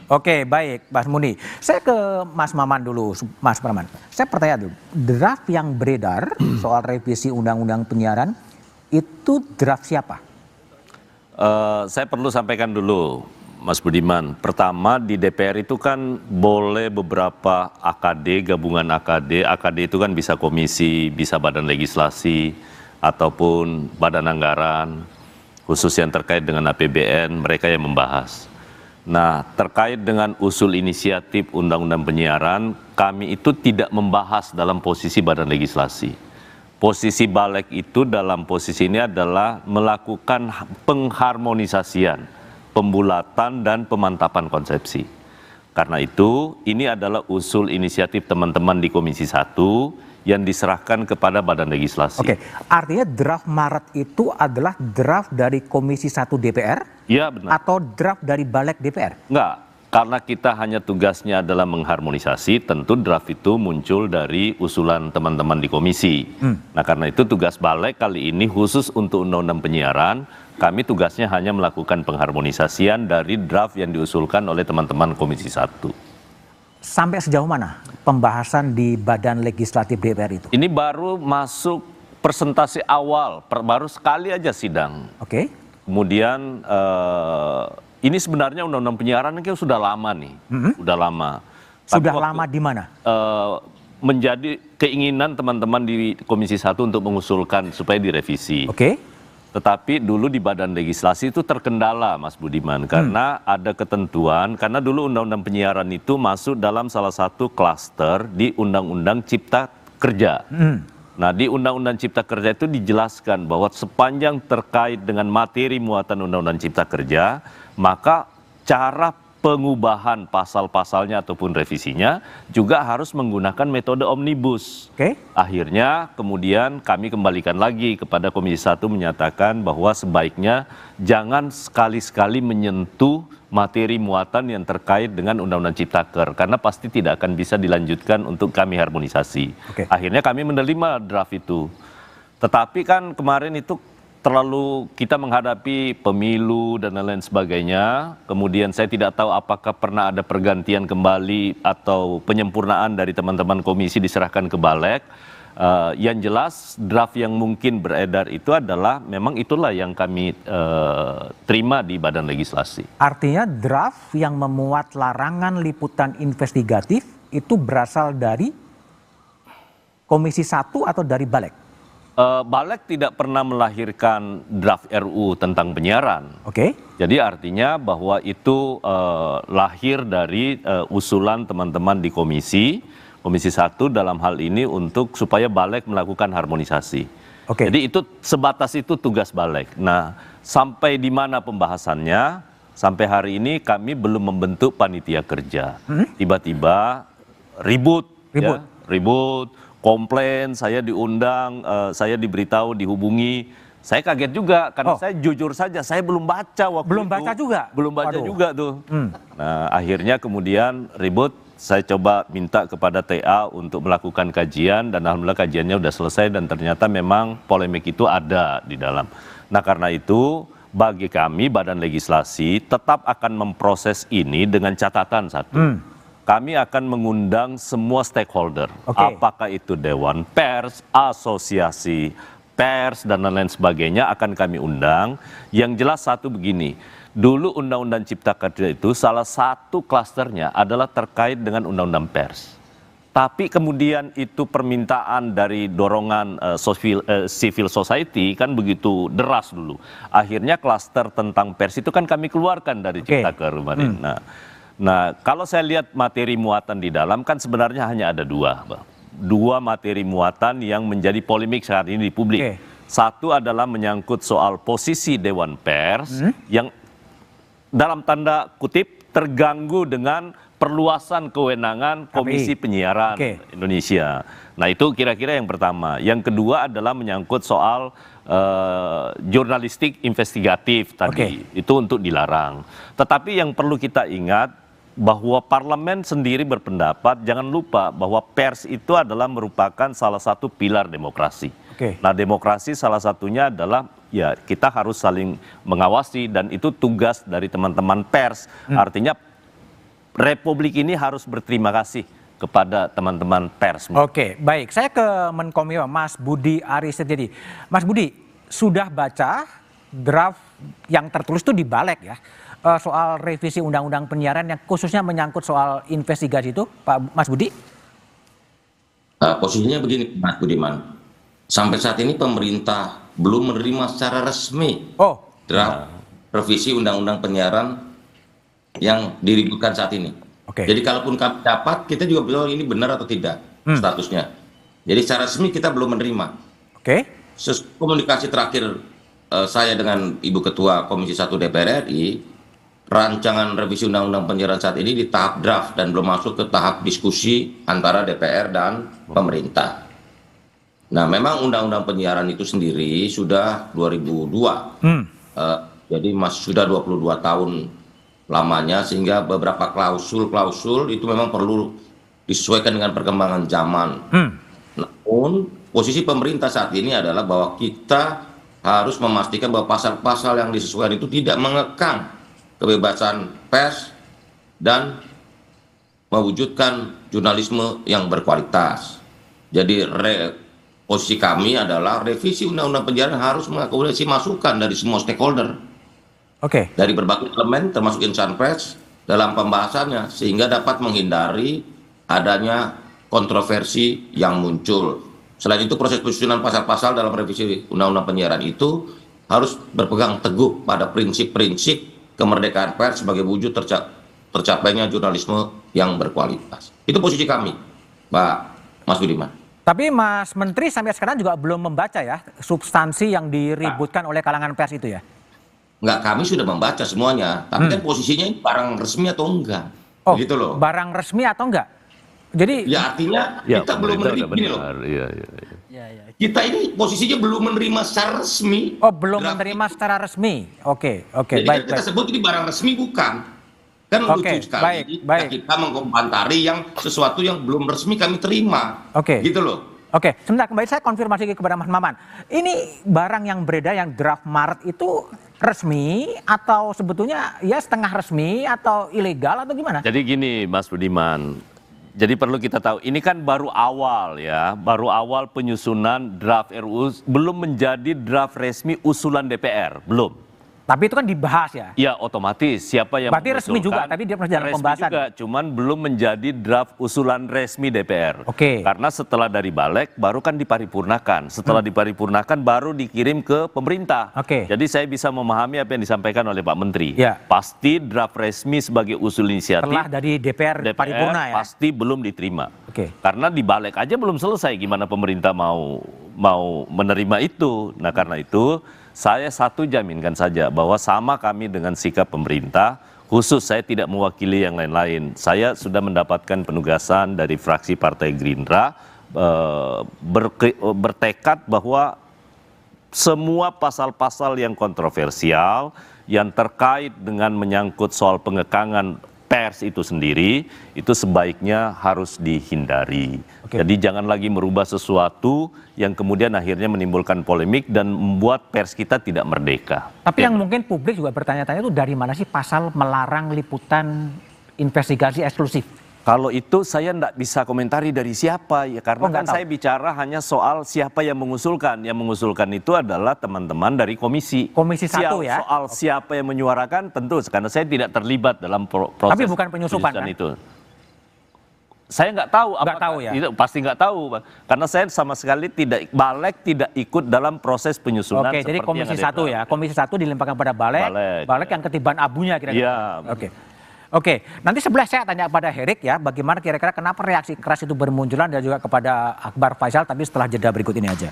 Oke, baik, Mas Muni. Saya ke Mas Maman dulu, Mas Maman. Saya pertanyaan dulu, draft yang beredar soal revisi Undang-Undang Penyiaran itu draft siapa? Saya perlu sampaikan dulu, Mas Budiman. Pertama di DPR itu kan boleh beberapa AKD, gabungan AKD. AKD itu kan bisa komisi, bisa badan legislasi, ataupun badan anggaran, khusus yang terkait dengan APBN, mereka yang membahas. Nah, terkait dengan usul inisiatif Undang-Undang Penyiaran, kami itu tidak membahas dalam posisi badan legislasi. Posisi Balek itu dalam posisi ini adalah melakukan pengharmonisasian, pembulatan dan pemantapan konsepsi. Karena itu, ini adalah usul inisiatif teman-teman di Komisi 1 yang diserahkan kepada badan legislasi. Oke, artinya draft Maret itu adalah draft dari Komisi 1 DPR? Iya, benar. Atau draft dari Balek DPR? Enggak, karena kita hanya tugasnya adalah mengharmonisasi, tentu draft itu muncul dari usulan teman-teman di komisi. Nah, karena itu tugas Balek kali ini khusus untuk Undang-Undang Penyiaran, kami tugasnya hanya melakukan pengharmonisasian dari draft yang diusulkan oleh teman-teman Komisi 1. Sampai sejauh mana pembahasan di badan legislatif DPR itu? Ini baru masuk presentasi awal, baru sekali aja sidang. Oke. Kemudian ini sebenarnya Undang-Undang Penyiaran kan sudah lama nih, sudah lama. Sudah lama di mana? Menjadi keinginan teman-teman di Komisi 1 untuk mengusulkan supaya direvisi. Oke. Tetapi dulu di badan legislasi itu terkendala, Mas Budiman, karena ada ketentuan, karena dulu Undang-Undang Penyiaran itu masuk dalam salah satu klaster di Undang-Undang Cipta Kerja. Nah, di Undang-Undang Cipta Kerja itu dijelaskan bahwa sepanjang terkait dengan materi muatan Undang-Undang Cipta Kerja, maka cara pengubahan pasal-pasalnya ataupun revisinya juga harus menggunakan metode omnibus. Oke. Akhirnya kemudian kami kembalikan lagi kepada Komisi 1 menyatakan bahwa sebaiknya jangan sekali-sekali menyentuh materi muatan yang terkait dengan Undang-Undang Ciptaker, karena pasti tidak akan bisa dilanjutkan untuk kami harmonisasi. Oke. Akhirnya kami menerima draft itu. Tetapi kan kemarin itu terlalu kita menghadapi pemilu dan lain-lain sebagainya. Kemudian saya tidak tahu apakah pernah ada pergantian kembali atau penyempurnaan dari teman-teman komisi diserahkan ke Balek. Yang jelas draft yang mungkin beredar itu adalah memang itulah yang kami terima di badan legislasi. Artinya draft yang memuat larangan liputan investigatif itu berasal dari Komisi 1 atau dari Balek? Balek tidak pernah melahirkan draft RU tentang penyiaran. Oke. Jadi artinya bahwa itu lahir dari usulan teman-teman di Komisi 1 dalam hal ini untuk supaya Balek melakukan harmonisasi. Oke. Jadi itu sebatas itu tugas Balek. Nah, sampai di mana pembahasannya? Sampai hari ini kami belum membentuk panitia kerja. Tiba-tiba ribut. Ya, ribut. Komplain, saya diundang, saya diberitahu, dihubungi. Saya kaget juga, karena saya jujur saja, saya belum baca waktu itu. Belum baca juga? Belum baca juga tuh. Nah, akhirnya kemudian ribut, saya coba minta kepada TA untuk melakukan kajian, dan alhamdulillah kajiannya udah selesai, dan ternyata memang polemik itu ada di dalam. Nah, karena itu bagi kami, Badan Legislasi tetap akan memproses ini dengan catatan satu. Kami akan mengundang semua stakeholder, apakah itu Dewan Pers, asosiasi pers, dan lain-lain sebagainya akan kami undang. Yang jelas satu begini, dulu Undang-Undang Cipta Kerja itu salah satu klasternya adalah terkait dengan Undang-Undang Pers. Tapi kemudian itu permintaan dari dorongan civil society kan begitu deras dulu. Akhirnya klaster tentang pers itu kan kami keluarkan dari Cipta Kerja kemarin. Nah, kalau saya lihat materi muatan di dalam kan sebenarnya hanya ada dua materi muatan yang menjadi polemik saat ini di publik. Satu adalah menyangkut soal posisi Dewan Pers yang dalam tanda kutip terganggu dengan perluasan kewenangan Komisi Penyiaran Indonesia. Nah, itu kira-kira yang pertama. Yang kedua adalah menyangkut soal jurnalistik investigatif tadi. Itu untuk dilarang. Tetapi yang perlu kita ingat bahwa parlemen sendiri berpendapat, jangan lupa bahwa pers itu adalah merupakan salah satu pilar demokrasi. Nah, demokrasi salah satunya adalah ya kita harus saling mengawasi, dan itu tugas dari teman-teman pers. Artinya Republik ini harus berterima kasih kepada teman-teman pers. Oke, baik. Saya ke Menkominfo, Mas Budi Aris Setiadi. Mas Budi, sudah baca draft yang tertulis itu di Balek ya, soal revisi undang-undang penyiaran yang khususnya menyangkut soal investigasi itu, Pak Mas Budi? Posisinya begini, Mas Budiman. Sampai saat ini pemerintah belum menerima secara resmi draft revisi undang-undang penyiaran yang diributkan saat ini. Jadi kalaupun kami dapat, kita juga belum ini benar atau tidak statusnya. Jadi secara resmi kita belum menerima. Komunikasi terakhir saya dengan Ibu Ketua Komisi 1 DPR RI, rancangan revisi undang-undang penyiaran saat ini di tahap draft dan belum masuk ke tahap diskusi antara DPR dan pemerintah. Nah, memang undang-undang penyiaran itu sendiri sudah 2002. Jadi masih sudah 22 tahun lamanya, sehingga beberapa klausul itu memang perlu disesuaikan dengan perkembangan zaman. Namun posisi pemerintah saat ini adalah bahwa kita harus memastikan bahwa pasal-pasal yang disesuaikan itu tidak mengekang kebebasan pers dan mewujudkan jurnalisme yang berkualitas. Jadi posisi kami adalah revisi undang-undang penyiaran harus mengakomodasi masukan dari semua stakeholder, dari berbagai elemen termasuk insan pers dalam pembahasannya, sehingga dapat menghindari adanya kontroversi yang muncul. Selain itu, proses penyusunan pasal-pasal dalam revisi undang-undang penyiaran itu harus berpegang teguh pada prinsip-prinsip kemerdekaan pers sebagai wujud tercapainya jurnalisme yang berkualitas. Itu posisi kami, Pak Mas Budiman. Tapi Mas Menteri sampai sekarang juga belum membaca ya substansi yang diributkan oleh kalangan pers itu ya? Enggak, kami sudah membaca semuanya. Tapi kan posisinya ini barang resmi atau enggak? Gitu loh. Barang resmi atau enggak? Jadi ya artinya kita belum menerima ini loh. Kita ini posisinya belum menerima secara resmi. Belum menerima secara resmi. Oke, jadi baik. Kita sebut ini barang resmi bukan. Kan lucu sekali. Kita mengkomentari yang sesuatu yang belum resmi kami terima. Gitu loh. Sebentar, kembali saya konfirmasi kepada Mas Maman. Ini barang yang beredar yang draft Maret itu resmi atau sebetulnya ya setengah resmi atau ilegal atau gimana? Jadi gini Mas Budiman, jadi perlu kita tahu ini kan baru awal ya, baru awal penyusunan draft RUU, belum menjadi draft resmi usulan DPR, belum. Tapi itu kan dibahas ya? Ya otomatis, siapa yang berarti resmi juga, tapi dia dalam pembahasan. Juga, cuman belum menjadi draft usulan resmi DPR. Karena setelah dari Balek baru kan diparipurnakan, setelah diparipurnakan baru dikirim ke pemerintah. Jadi saya bisa memahami apa yang disampaikan oleh Pak Menteri. Pasti draft resmi sebagai usul inisiatif setelah dari DPR paripurna ya? Pasti belum diterima. Karena di Balek aja belum selesai, gimana pemerintah mau menerima itu. Nah karena itu saya satu jaminkan saja bahwa sama kami dengan sikap pemerintah, khusus saya tidak mewakili yang lain-lain. Saya sudah mendapatkan penugasan dari fraksi Partai Gerindra bertekad bahwa semua pasal-pasal yang kontroversial yang terkait dengan menyangkut soal pengekangan pers itu sendiri, itu sebaiknya harus dihindari. Jadi jangan lagi merubah sesuatu yang kemudian akhirnya menimbulkan polemik dan membuat pers kita tidak merdeka. Tapi yang mungkin publik juga bertanya-tanya itu dari mana sih pasal melarang liputan investigasi eksklusif? Kalau itu saya tidak bisa komentari dari siapa ya, karena kan saya bicara hanya soal siapa yang mengusulkan. Yang mengusulkan itu adalah teman-teman dari Komisi 1 ya. Soal siapa yang menyuarakan tentu karena saya tidak terlibat dalam proses. Tapi bukan penyusupan kan? Itu. Saya nggak tahu. Nggak tahu ya? Itu pasti nggak tahu, karena saya sama sekali Balek tidak ikut dalam proses penyusunan. Jadi Komisi 1 ya, Komisi 1 dilemparkan pada Balek yang ketiban abunya kira-kira. Oke, nanti sebelah saya tanya pada Herik ya, bagaimana kira-kira kenapa reaksi keras itu bermunculan dan juga kepada Akbar Faisal, tapi setelah jeda berikut ini aja.